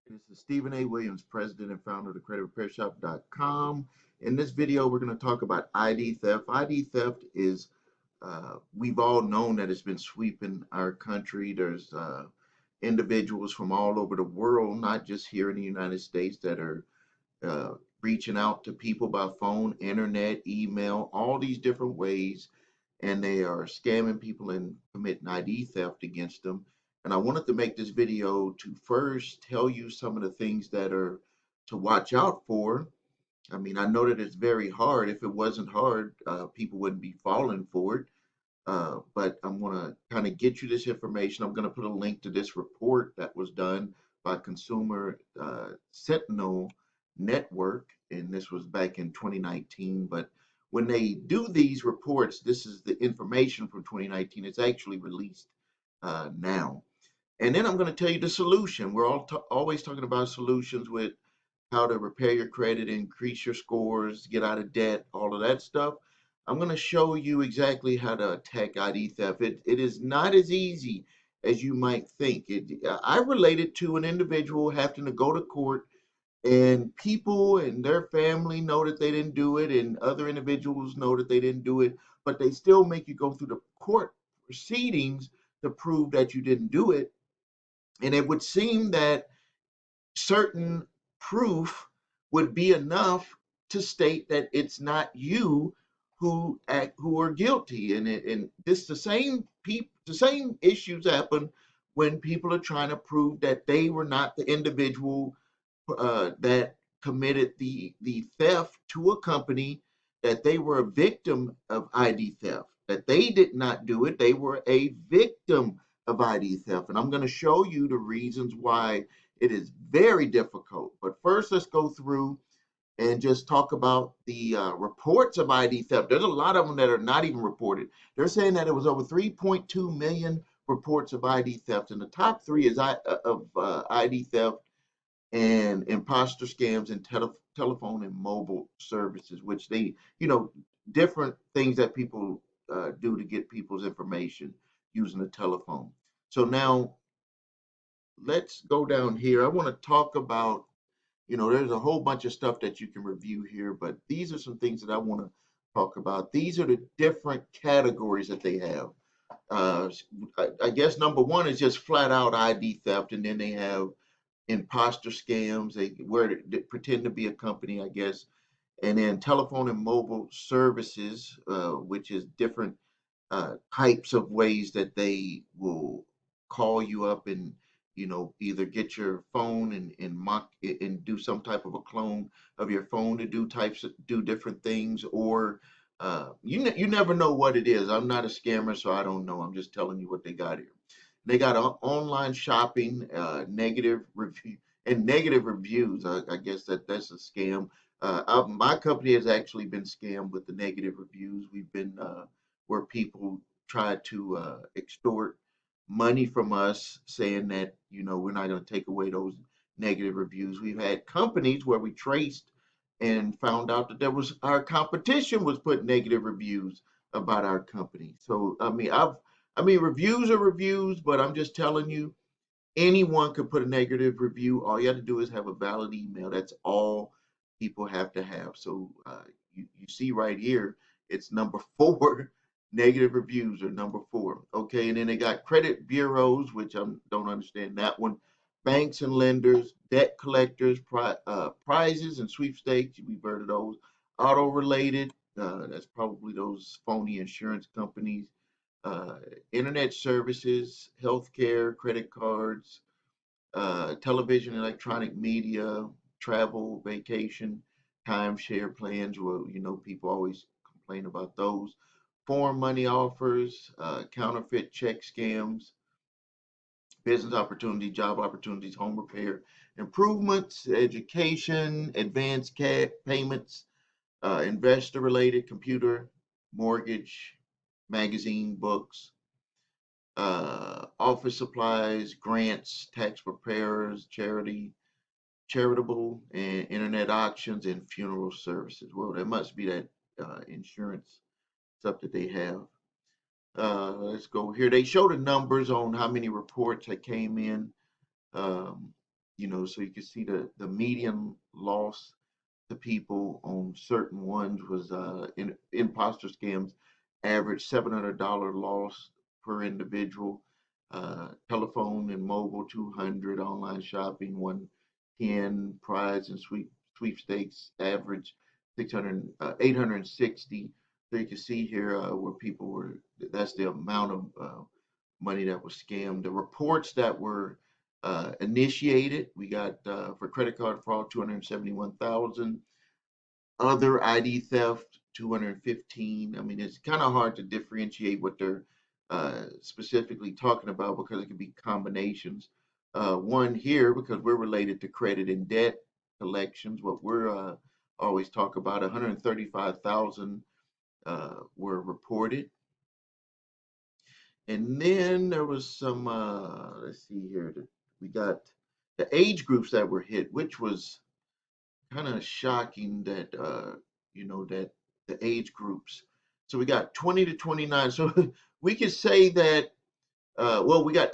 This is Stephen A. Williams, president and founder of the creditrepairshop.com. In this video, we're going to talk about ID theft. ID theft is, we've all known that it's been sweeping our country. There's individuals from all over the world, not just here in the United States, that are reaching out to people by phone, internet, email, all these different ways, and they are scamming people and committing ID theft against them. And I wanted to make this video to first tell you some of the things that are to watch out for. I mean, I know that it's very hard. If it wasn't hard, people wouldn't be falling for it. But I'm going to kind of get you this information. I'm going to put a link to this report that was done by Consumer Sentinel Network, and this was back in 2019. But when they do these reports, this is the information from 2019. It's actually released now. And then I'm going to tell you the solution. We're always talking about solutions with how to repair your credit, increase your scores, get out of debt, all of that stuff. I'm going to show you exactly how to attack ID theft. It is not as easy as you might think. I relate it to an individual having to go to court, and people and their family know that they didn't do it, and other individuals know that they didn't do it, but they still make you go through the court proceedings to prove that you didn't do it. And it would seem that certain proof would be enough to state that it's not you who are guilty. And this the same issues happen when people are trying to prove that they were not the individual that committed the theft to a company, that they were a victim of ID theft, that they did not do it, they were a victim of ID theft. And I'm going to show you the reasons why it is very difficult. But first, let's go through and just talk about the reports of ID theft. There's a lot of them that are not even reported. They're saying that it was over 3.2 million reports of ID theft, and the top three is of ID theft and imposter scams and telephone and mobile services, which different things that people do to get people's information using the telephone. So now let's go down here. I want to talk about, there's a whole bunch of stuff that you can review here, but these are some things that I want to talk about. These are the different categories that they have. Uh, I guess number one is just flat out ID theft, and then they have imposter scams. They pretend to be a company, I guess, and then telephone and mobile services, which is different types of ways that they will call you up and either get your phone and mock it and do some type of a clone of your phone to do different things, or you never know what it is. I'm not a scammer, so I don't know. I'm just telling you what they got here. They got online shopping, negative review and negative reviews. I guess that's a scam. My company has actually been scammed with the negative reviews. We've been where people try to extort money from us, saying that we're not going to take away those negative reviews. We've had companies where we traced and found out that there was our competition was putting negative reviews about our company. So I mean, reviews are reviews, but I'm just telling you, anyone could put a negative review. All you have to do is have a valid email. That's all people have to have. So you see right here, it's number four. Negative reviews are number four. Okay, and then they got credit bureaus, which I don't understand that one. Banks and lenders, debt collectors, prizes and sweepstakes. We've heard of those. Auto related. That's probably those phony insurance companies, uh, internet services, healthcare, credit cards, television, electronic media, travel, vacation, timeshare plans. Well, people always complain about those. Foreign money offers, counterfeit check scams, business opportunity, job opportunities, home repair, improvements, education, advanced payments, investor related, computer, mortgage, magazine, books, office supplies, grants, tax preparers, charitable and internet auctions, and funeral services. Well, there must be that insurance stuff that they have. Let's go here. They show the numbers on how many reports that came in. Um, So you can see the median loss to people on certain ones was in imposter scams average $700 loss per individual. Telephone and mobile 200, online shopping 110, prize and sweepstakes average 600 860. So you can see here where people were, that's the amount of money that was scammed. The reports that were initiated, we got for credit card fraud 271,000, other ID theft 215. I mean, it's kind of hard to differentiate what they're specifically talking about because it could be combinations. One here, because we're related to credit and debt collections, what we're always talk about, 135,000 were reported. And then there was some, let's see here, we got the age groups that were hit, which was kind of shocking that, that the age groups. So we got 20 to 29. So we could say that, well, we got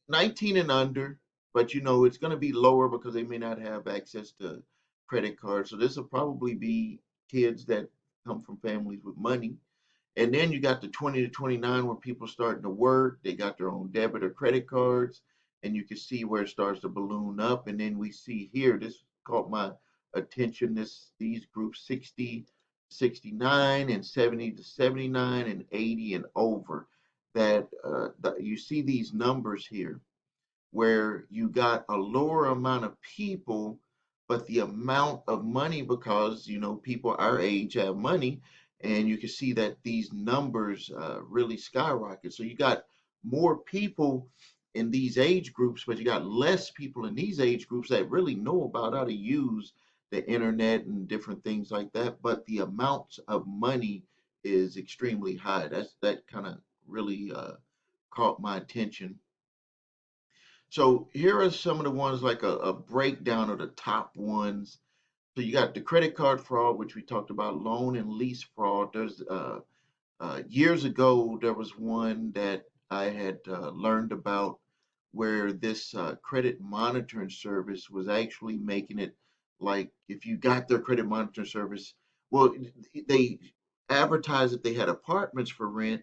19 and under, but it's going to be lower because they may not have access to credit cards. So this will probably be kids that come from families with money. And then you got the 20 to 29 where people starting to work, they got their own debit or credit cards, and you can see where it starts to balloon up. And then we see here, this caught my attention, these groups 60, 69, and 70 to 79, and 80 and over. You see these numbers here where you got a lower amount of people, but the amount of money, because people our age have money, and you can see that these numbers really skyrocket. So you got more people in these age groups, but you got less people in these age groups that really know about how to use the internet and different things like that. But the amounts of money is extremely high. That kind of really caught my attention. So here are some of the ones, like a breakdown of the top ones. So you got the credit card fraud, which we talked about, loan and lease fraud. There's years ago there was one that I had learned about where this credit monitoring service was actually making it like if you got their credit monitoring service, well, they advertised that they had apartments for rent,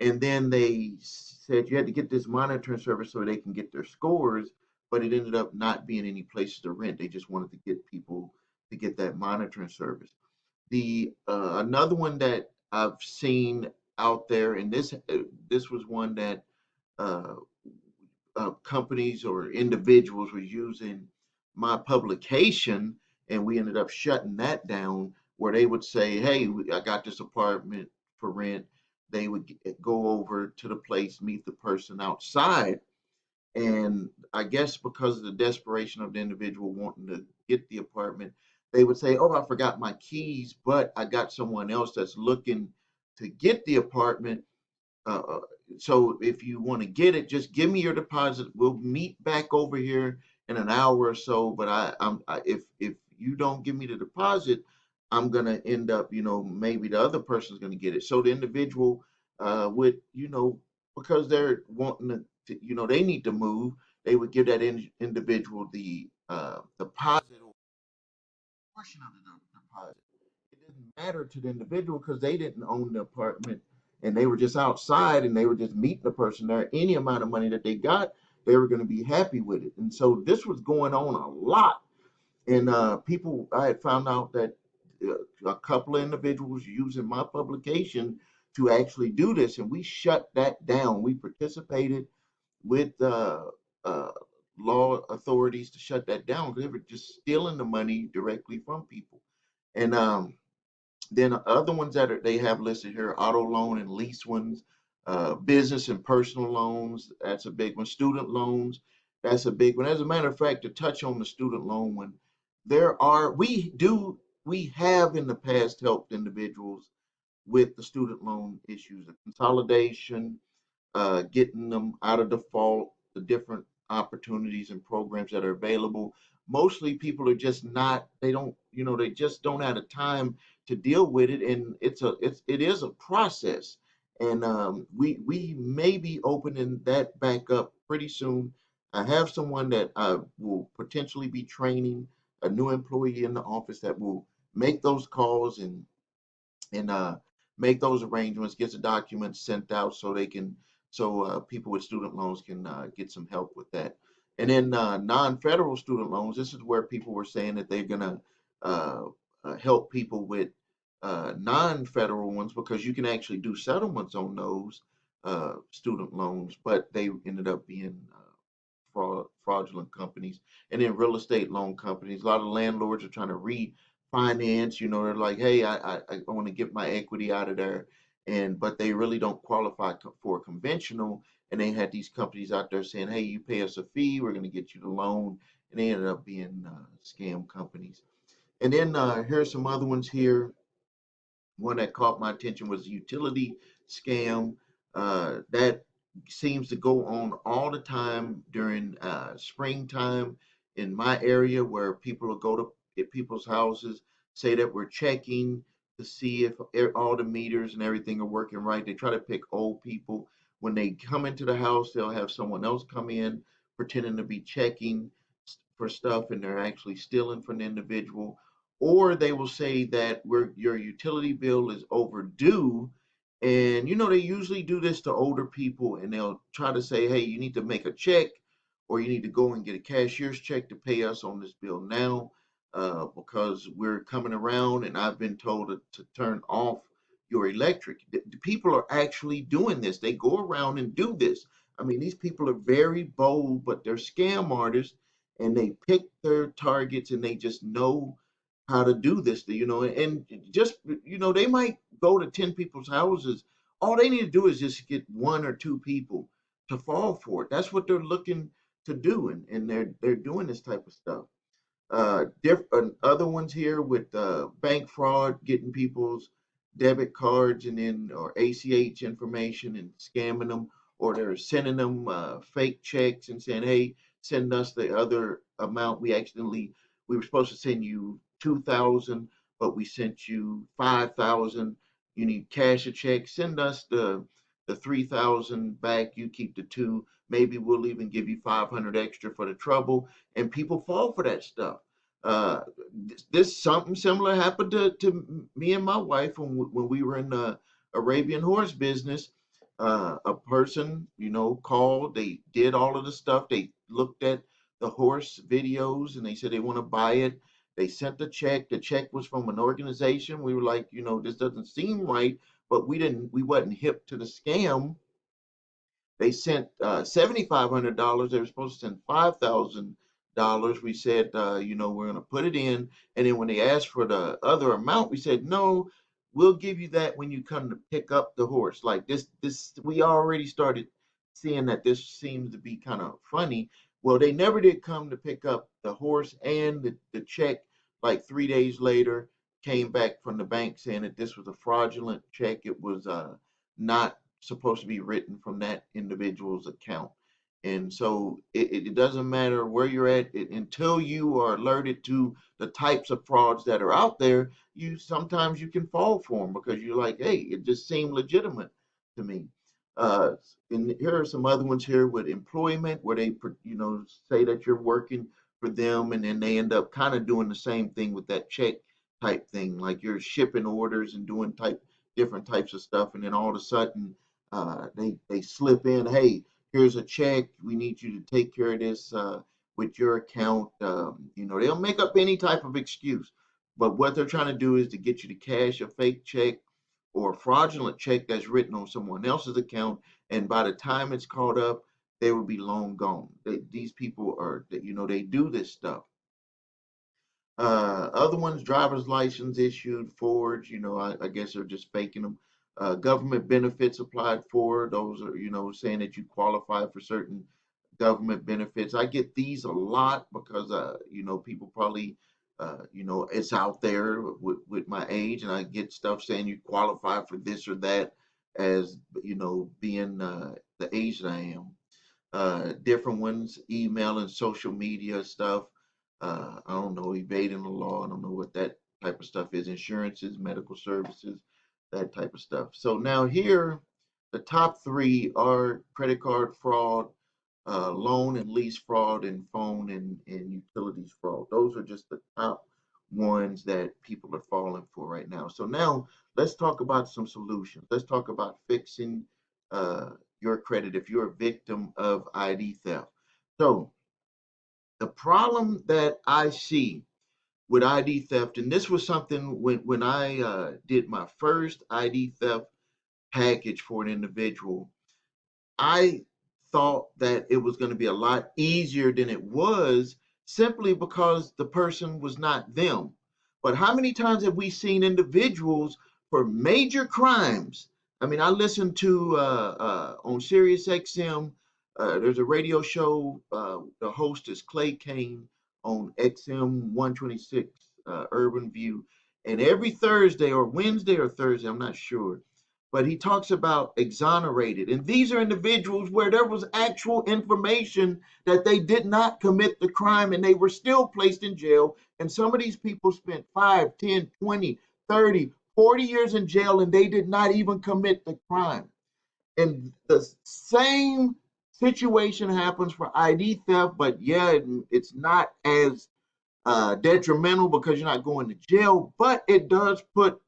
and then they said you had to get this monitoring service so they can get their scores, but it ended up not being any places to rent. They just wanted to get people to get that monitoring service. The another one that I've seen out there, and this was one that uh, companies or individuals were using my publication, and we ended up shutting that down. Where they would say, "Hey, I got this apartment for rent." They would go over to the place, meet the person outside, and I guess because of the desperation of the individual wanting to get the apartment, they would say, "Oh, I forgot my keys, but I got someone else that's looking to get the apartment. Uh, uh, so if you want to get it, just give me your deposit. We'll meet back over here in an hour or so. But if you don't give me the deposit, I'm gonna end up, maybe the other person's gonna get it." So the individual would, because they're wanting they need to move, they would give that individual the deposit or portion of the deposit. It didn't matter to the individual because they didn't own the apartment, and they were just outside, and they were just meeting the person there. Any amount of money that they got, they were going to be happy with it. And so this was going on a lot. And people, I had found out that a couple of individuals using my publication to actually do this, and we shut that down. We participated with uh, law authorities to shut that down because they were just stealing the money directly from people. And then other ones that they have listed here, auto loan and lease ones, business and personal loans, that's a big one. Student loans, that's a big one. As a matter of fact, to touch on the student loan one, we have in the past helped individuals with the student loan issues, the consolidation, getting them out of default, the different opportunities and programs that are available. Mostly people are just not, they just don't have the time to deal with it. And it is a process. And we may be opening that back up pretty soon. I have someone that will potentially be training a new employee in the office that will make those calls and make those arrangements, get the documents sent out so they can people with student loans can get some help with that. And then non-federal student loans, this is where people were saying that they're gonna uh, help people with non-federal ones because you can actually do settlements on those student loans, but they ended up being fraudulent companies. And then real estate loan companies, a lot of landlords are trying to refinance. They're like, hey, I want to get my equity out of there, but they really don't qualify for conventional. And they had these companies out there saying, hey, you pay us a fee, we're going to get you the loan, and they ended up being scam companies. And then here's some other ones here. One that caught my attention was a utility scam that seems to go on all the time during springtime in my area, where people will go to people's houses, say that we're checking to see if all the meters and everything are working right. They try to pick old people. When they come into the house, they'll have someone else come in pretending to be checking for stuff, and they're actually stealing from the individual. Or they will say that your utility bill is overdue. And they usually do this to older people, and they'll try to say, hey, you need to make a check, or you need to go and get a cashier's check to pay us on this bill now, because we're coming around and I've been told to turn off your electric. The people are actually doing this. They go around and do this. I mean, these people are very bold, but they're scam artists, and they pick their targets, and they just know how to do this, and just, they might go to 10 people's houses. All they need to do is just get one or two people to fall for it. That's what they're looking to do, and they're doing this type of stuff. Different other ones here with bank fraud, getting people's debit cards and then or ACH information and scamming them, or they're sending them fake checks and saying, "Hey, send us the other amount. We were supposed to send you 2,000, but we sent you 5,000. You need cash a check. Send us the 3,000 back. You keep the two. Maybe we'll even give you 500 extra for the trouble." And people fall for that stuff. Uh, this something similar happened to me and my wife when we were in the Arabian horse business. A person, called. They did all of the stuff. They looked at the horse videos and they said they want to buy it. They sent the check. The check was from an organization. We were like, this doesn't seem right, but we wasn't hip to the scam. They sent $7,500. They were supposed to send $5,000. We said, we're going to put it in. And then when they asked for the other amount, we said, no, we'll give you that when you come to pick up the horse. Like this, we already started seeing that this seems to be kind of funny. Well, they never did come to pick up the horse, and the check, like 3 days later, came back from the bank saying that this was a fraudulent check. It was not supposed to be written from that individual's account. And so it doesn't matter where you're at until you are alerted to the types of frauds that are out there. Sometimes you can fall for them because you're like, hey, it just seemed legitimate to me. Uh, and here are some other ones here with employment where they, say that you're working for them, and then they end up kind of doing the same thing with that check type thing, like you're shipping orders and doing different types of stuff, and then all of a sudden they slip in, hey, here's a check. We need you to take care of this with your account. They'll make up any type of excuse, but what they're trying to do is to get you to cash a fake check or a fraudulent check that's written on someone else's account, and by the time it's caught up, they will be long gone. These people are, they do this stuff. Other ones, driver's license issued, forged, I guess they're just faking them. Government benefits applied for, those are, saying that you qualify for certain government benefits. I get these a lot because, people probably, it's out there with my age, and I get stuff saying you qualify for this or that as, being the age that I am. Different ones, email and social media stuff. I don't know, evading the law. I don't know what that type of stuff is. Insurances, medical services, that type of stuff. So now here, the top three are credit card fraud, loan and lease fraud, and phone and utilities fraud. Those are just the top ones that people are falling for right now. So now let's talk about some solutions. Let's talk about fixing uh, your credit if you're a victim of ID theft. So the problem that I see with ID theft, and this was something when I did my first ID theft package for an individual, I thought that it was going to be a lot easier than it was simply because the person was not them. But how many times have we seen individuals for major crimes? I mean, I listened to on Sirius XM, there's a radio show, the host is Clay Kane on XM 126, Urban View. And every Thursday or Wednesday or Thursday, I'm not sure, but he talks about exonerated. And these are individuals where there was actual information that they did not commit the crime and they were still placed in jail. And some of these people spent 5, 10, 20, 30, 40 years in jail and they did not even commit the crime. And the same situation happens for ID theft, but yeah, it's not as detrimental because you're not going to jail, but it does put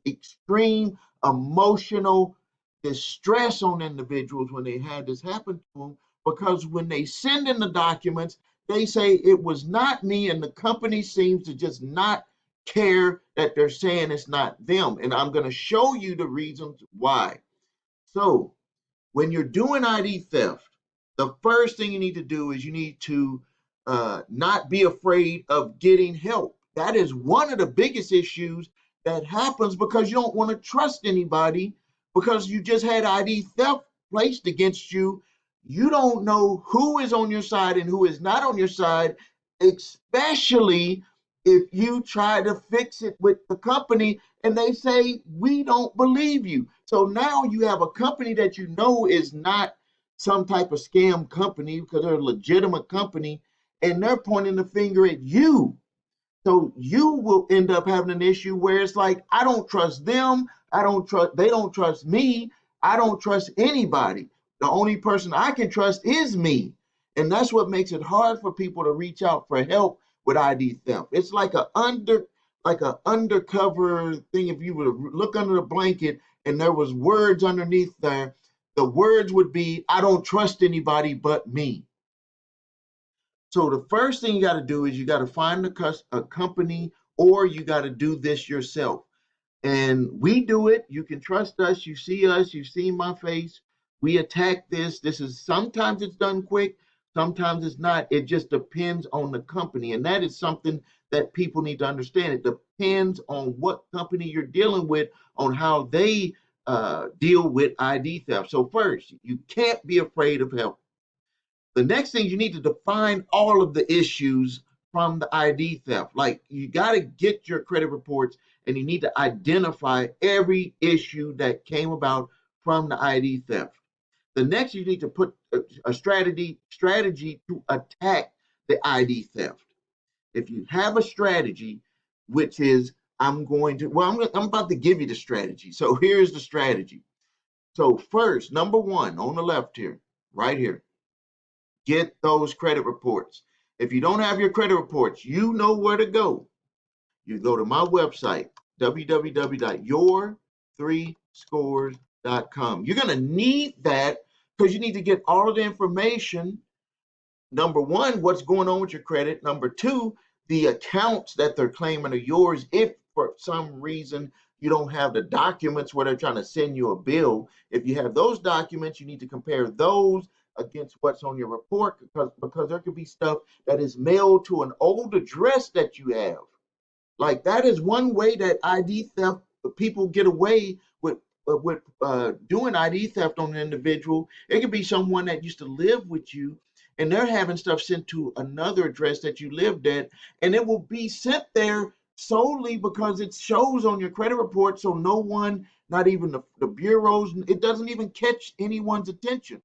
extreme emotional distress on individuals when they had this happen to them, because when they send in the documents, they say it was not me, and the company seems to just not care that they're saying it's not them. And I'm going to show you the reasons why. So, when you're doing ID theft, the first thing you need to do is you need to not be afraid of getting help. That is one of the biggest issues that happens because you don't want to trust anybody because you just had ID theft placed against you. You don't know who is on your side and who is not on your side, especially if you try to fix it with the company and they say, we don't believe you. So now you have a company that you know is not some type of scam company because they're a legitimate company and they're pointing the finger at you. So you will end up having an issue where it's like, I don't trust them. They don't trust me. I don't trust anybody. The only person I can trust is me. And that's what makes it hard for people to reach out for help with ID theft. It's like a undercover thing. If you were to look under the blanket and there was words underneath there, the words would be, I don't trust anybody but me. So the first thing you got to do is you got to find a company, or you got to do this yourself. And we do it. You can trust us. You see us. You've seen my face. We attack this. This is sometimes it's done quick, sometimes it's not. It just depends on the company. And that is something that people need to understand. It depends on what company you're dealing with, on how they deal with ID theft. So, first, you can't be afraid of help. The next thing, you need to define all of the issues from the ID theft. Like, you got to get your credit reports and you need to identify every issue that came about from the ID theft. The next, you need to put a strategy to attack the ID theft. If you have a strategy, which is, I'm about to give you the strategy. So here's the strategy. So first, number one on the left here, right here, get those credit reports. If you don't have your credit reports, you know where to go. You go to my website, www.your3scores.com. You're going to need that because you need to get all of the information. Number one, what's going on with your credit. Number two, the accounts that they're claiming are yours. If for some reason you don't have the documents where they're trying to send you a bill, if you have those documents, you need to compare those against what's on your report, because there could be stuff that is mailed to an old address that you have. Like, that is one way that ID theft people get away with doing ID theft on an individual. It could be someone that used to live with you, and they're having stuff sent to another address that you lived at, and it will be sent there solely because it shows on your credit report. So no one, not even the bureaus, it doesn't even catch anyone's attention.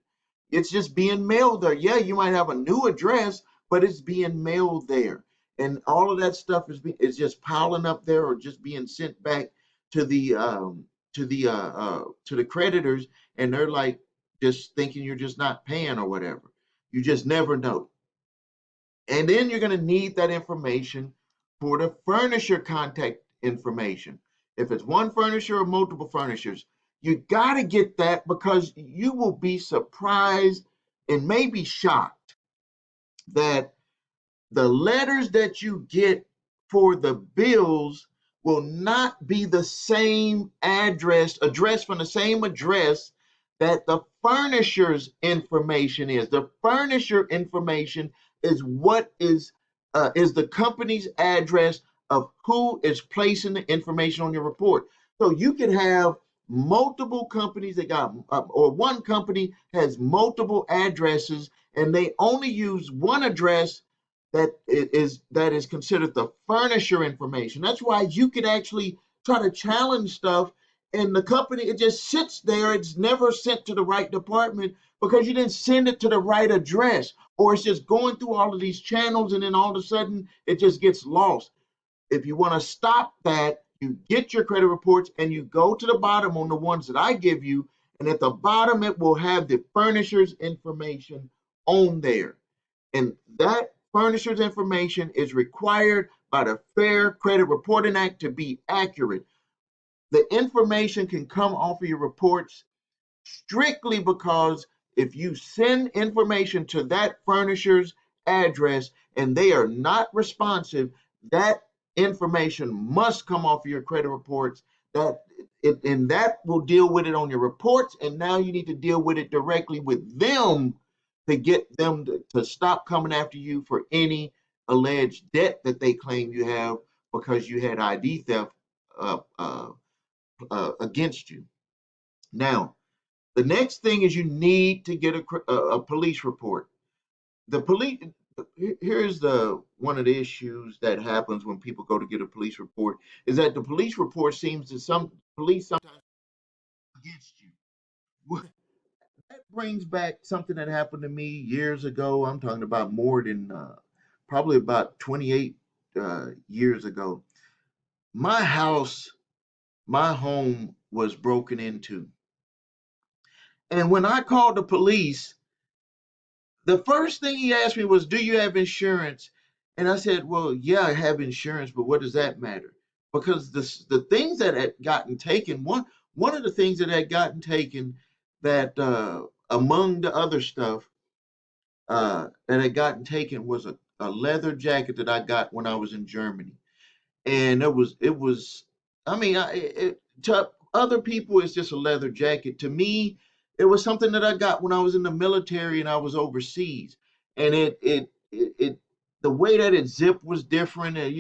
It's just being mailed there. Yeah, you might have a new address, but it's being mailed there. And all of that stuff is just piling up there or just being sent back to the creditors, and they're like just thinking you're just not paying or whatever. You just never know. And then you're going to need that information for the furnisher contact information. If it's one furnisher or multiple furnishers, you got to get that, because you will be surprised and maybe shocked that the letters that you get for the bills will not be the same address from the same address that the furnisher's information is. The furnisher information is what is the company's address of who is placing the information on your report. So you could have multiple companies that got, or one company has multiple addresses, and they only use one address that is considered the furnisher information. That's why you could actually try to challenge stuff, and the company, it just sits there. It's never sent to the right department because you didn't send it to the right address, or it's just going through all of these channels, and then all of a sudden it just gets lost. If you want to stop that, you get your credit reports and you go to the bottom on the ones that I give you, and at the bottom it will have the furnisher's information on there. And that furnisher's information is required by the Fair Credit Reporting Act to be accurate. The information can come off of your reports strictly because if you send information to that furnisher's address and they are not responsive, that information must come off of your credit reports. And that will deal with it on your reports, and now you need to deal with it directly with them to get them to stop coming after you for any alleged debt that they claim you have because you had ID theft uh, uh, against you. Now, the next thing is you need to get a police report. The police, here's the one of the issues that happens when people go to get a police report, is that the police report seems to some police sometimes against you. That brings back something that happened to me years ago. I'm talking about more than probably about 28 years ago. My house, my home was broken into. And when I called the police, the first thing he asked me was, "Do you have insurance?" And I said, "Well, yeah, I have insurance, but what does that matter?" Because the things that had gotten taken, one of the things that had gotten taken, that among the other stuff that had gotten taken, was a leather jacket that I got when I was in Germany. And it was I mean, to other people it's just a leather jacket. To me, it was something that I got when I was in the military and I was overseas. And it the way that it zipped was different. And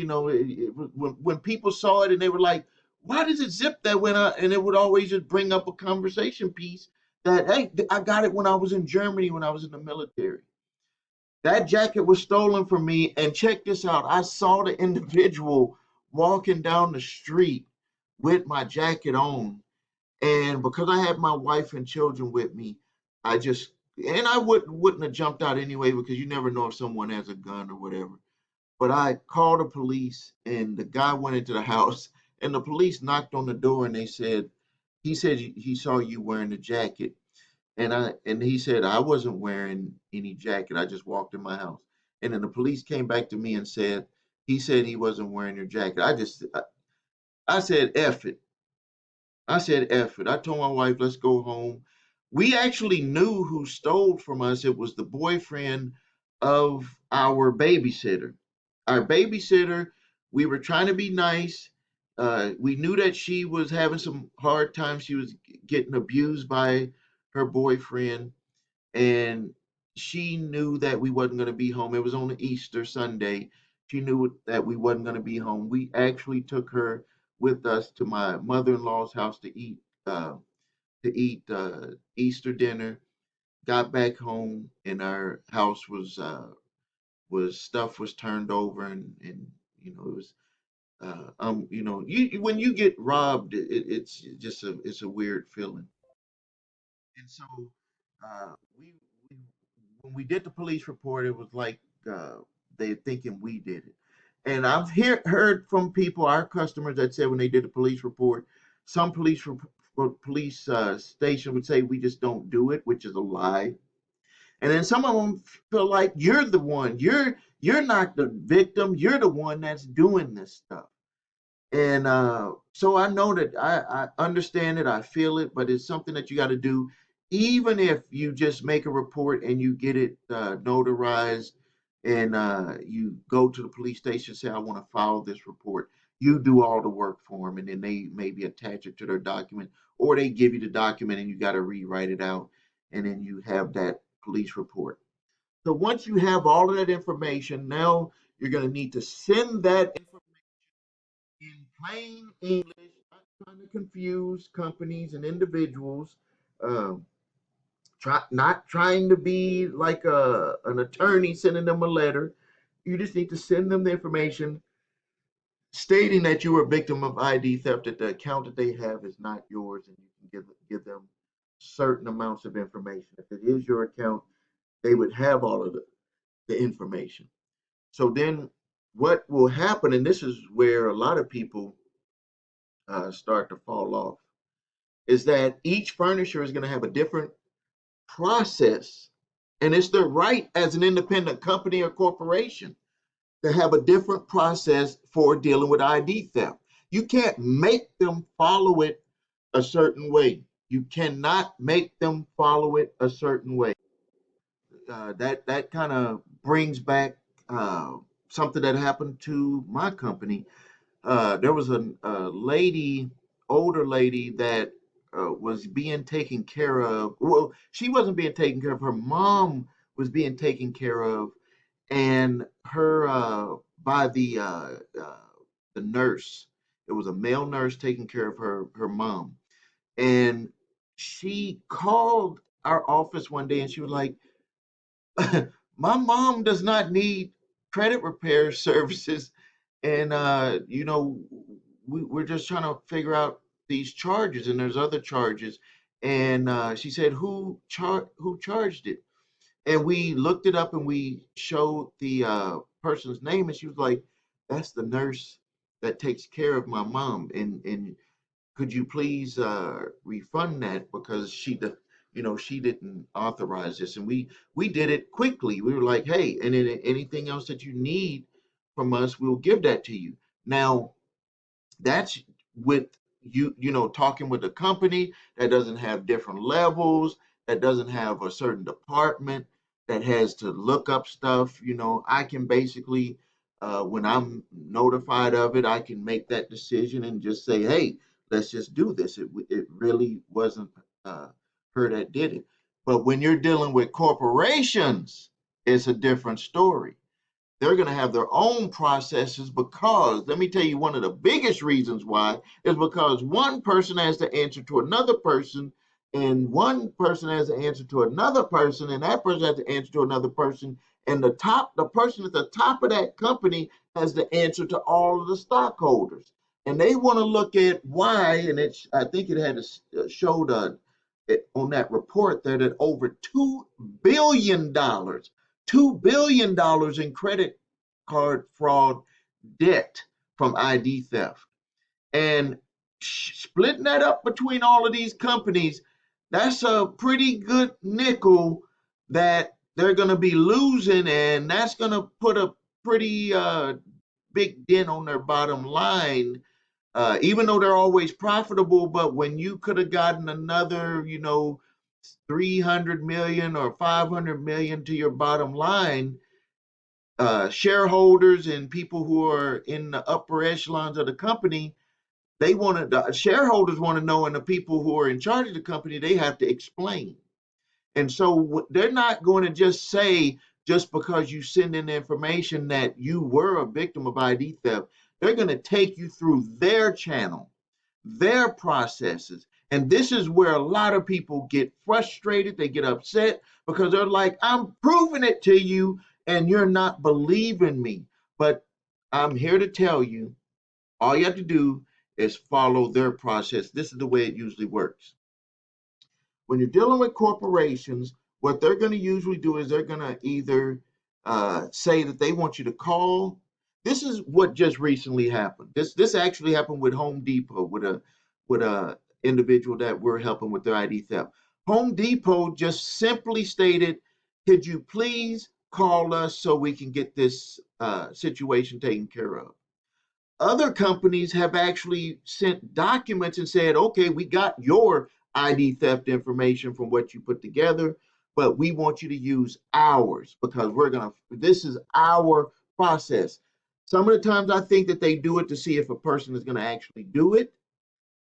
when people saw it and they were like, "Why does it zip that way?" And it would always just bring up a conversation piece that, "Hey, I got it when I was in Germany when I was in the military." That jacket was stolen from me, and check this out. I saw the individual walking down the street with my jacket on, and because I had my wife and children with me, I just and I wouldn't have jumped out anyway, because you never know if someone has a gun or whatever. But I called the police, and the guy went into the house, and the police knocked on the door, and he said he saw you wearing the jacket. And he said I wasn't wearing any jacket. I just walked in my house. And then the police came back to me and said he said he wasn't wearing your jacket. I said F it. I said F it. I told my wife, let's go home. We actually knew who stole from us. It was the boyfriend of our babysitter. Our babysitter, we were trying to be nice. We knew that she was having some hard times. She was getting abused by her boyfriend, and she knew that we wasn't going to be home. It was on Easter Sunday. She knew that we wasn't going to be home. We actually took her with us to my mother-in-law's house uh, to eat Easter dinner. Got back home, and our house was stuff was turned over, and it was when you get robbed, it's just it's a weird feeling. And so we when we did the police report, it was like uh, they thinking we did it. And heard from people, our customers, that said when they did the police report, some police station would say we just don't do it, which is a lie. And then some of them feel like you're the one. You're not the victim. You're the one that's doing this stuff. And so I know that I understand it, I feel it, but it's something that you got to do, even if you just make a report and you get it notarized and you go to the police station, say, I want to file this report. You do all the work for them, and then they maybe attach it to their document, or they give you the document and you got to rewrite it out, and then you have that police report. So once you have all of that information, now you're going to need to send that in plain English, not trying to confuse companies and individuals, um, not trying to be like an attorney sending them a letter. You just need to send them the information stating that you were a victim of ID theft, that the account that they have is not yours, and you can give them certain amounts of information. If it is your account, they would have all of the information. So then what will happen, and this is where a lot of people start to fall off, is that each furnisher is going to have a different process. And it's their right as an independent company or corporation to have a different process for dealing with ID theft. You can't make them follow it a certain way. You cannot make them follow it a certain way. That kind of brings back something that happened to my company. There was a lady, older lady, that was being taken care of. Well, she wasn't being taken care of. Her mom was being taken care of, and her by the nurse. It was a male nurse taking care of her mom, and she called our office one day, and she was like, "My mom does not need credit repair services, and we're just trying to figure out these charges, and there's other charges." And she said, who charged it? And we looked it up and we showed the person's name, and she was like, that's the nurse that takes care of my mom, and could you please refund that, because she didn't authorize this. And we did it quickly. We were like, hey, and then anything else that you need from us, we'll give that to you. Now that's with talking with a company that doesn't have different levels, that doesn't have a certain department that has to look up stuff. I can basically, when I'm notified of it, I can make that decision and just say, hey, let's just do this. It really wasn't her that did it. But when you're dealing with corporations, it's a different story. They're going to have their own processes, because let me tell you, one of the biggest reasons why is because one person has to answer to another person, and one person has to answer to another person, and that person has to answer to another person, and the person at the top of that company has to answer to all of the stockholders. And they want to look at why, and I think it had showed on that report there that over $2 billion, $2 billion in credit card fraud debt from ID theft. And splitting that up between all of these companies, that's a pretty good nickel that they're going to be losing, and that's going to put a pretty big dent on their bottom line. Even though they're always profitable, but when you could have gotten another, 300 million or 500 million to your bottom line, shareholders and people who are in the upper echelons of the company, the shareholders want to know, and the people who are in charge of the company, they have to explain. And so they're not going to just say, just because you send in information, that you were a victim of ID theft. They're going to take you through their channel, their processes. And this is where a lot of people get frustrated. They get upset because they're like, I'm proving it to you and you're not believing me. But I'm here to tell you, all you have to do is follow their process. This is the way it usually works. When you're dealing with corporations, what they're going to usually do is they're going to either say that they want you to call. This is what just recently happened. This actually happened with Home Depot, with a individual that we're helping with their ID theft. Home Depot just simply stated, Could you please call us so we can get this situation taken care of? Other companies have actually sent documents and said, okay, we got your ID theft information from what you put together, but we want you to use ours because this is our process. Some of the times I think that they do it to see if a person is going to actually do it.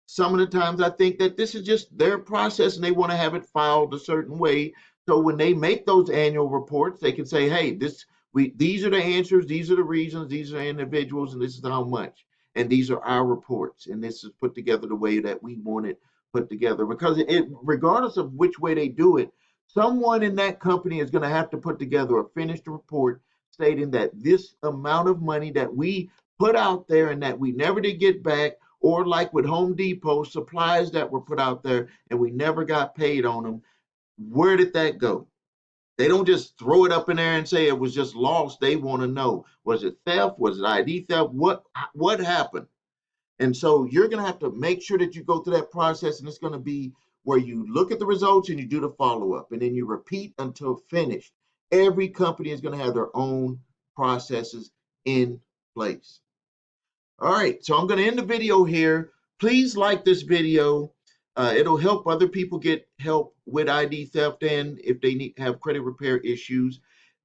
Some of the times I think that this is just their process and they want to have it filed a certain way. So when they make those annual reports, they can say, hey, these are the answers, these are the reasons, these are the individuals, and this is how much. And these are our reports. And this is put together the way that we want it put together. Because regardless of which way they do it, someone in that company is going to have to put together a finished report stating that this amount of money that we put out there and that we never did get back, or like with Home Depot, supplies that were put out there and we never got paid on them. Where did that go? They don't just throw it up in there and say it was just lost. They want to know, was it theft? Was it ID theft? What happened? And so you're going to have to make sure that you go through that process, and it's going to be where you look at the results and you do the follow-up, and then you repeat until finished. Every company is going to have their own processes in place. All right, so I'm going to end the video here. Please like this video. It'll help other people get help with ID theft and if they have credit repair issues.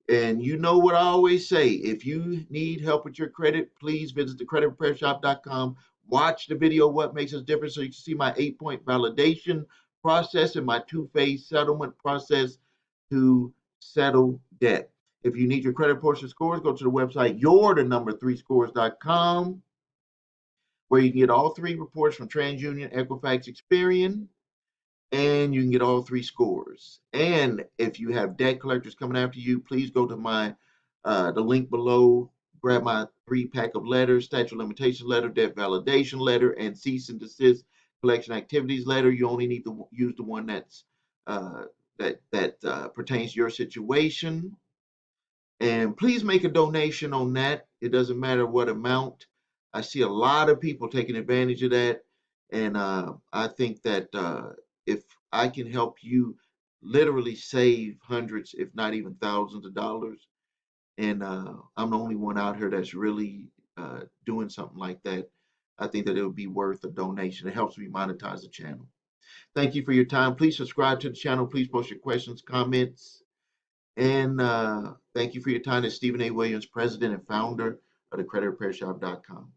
And you know what I always say, if you need help with your credit, please visit thecreditrepairshop.com. Watch the video, What Makes Us Different, so you can see my 8-point validation process and my 2-phase settlement process to settle debt. If you need your credit portion scores, go to the website your3scores.com, where you can get all 3 reports from TransUnion, Equifax, Experian, and you can get all 3 scores. And if you have debt collectors coming after you, please go to the link below, grab my 3-pack of letters: statute of limitation letter, debt validation letter, and cease and desist collection activities letter. You only need to use the one that pertains to your situation. And please make a donation on that. It doesn't matter what amount. I see a lot of people taking advantage of that. And I think that if I can help you literally save hundreds, if not even thousands of dollars, and I'm the only one out here that's really doing something like that, I think that it would be worth a donation. It helps me monetize the channel. Thank you for your time. Please subscribe to the channel. Please post your questions, comments. And thank you for your time. It's Stephen A. Williams, president and founder of thecreditrepairshop.com.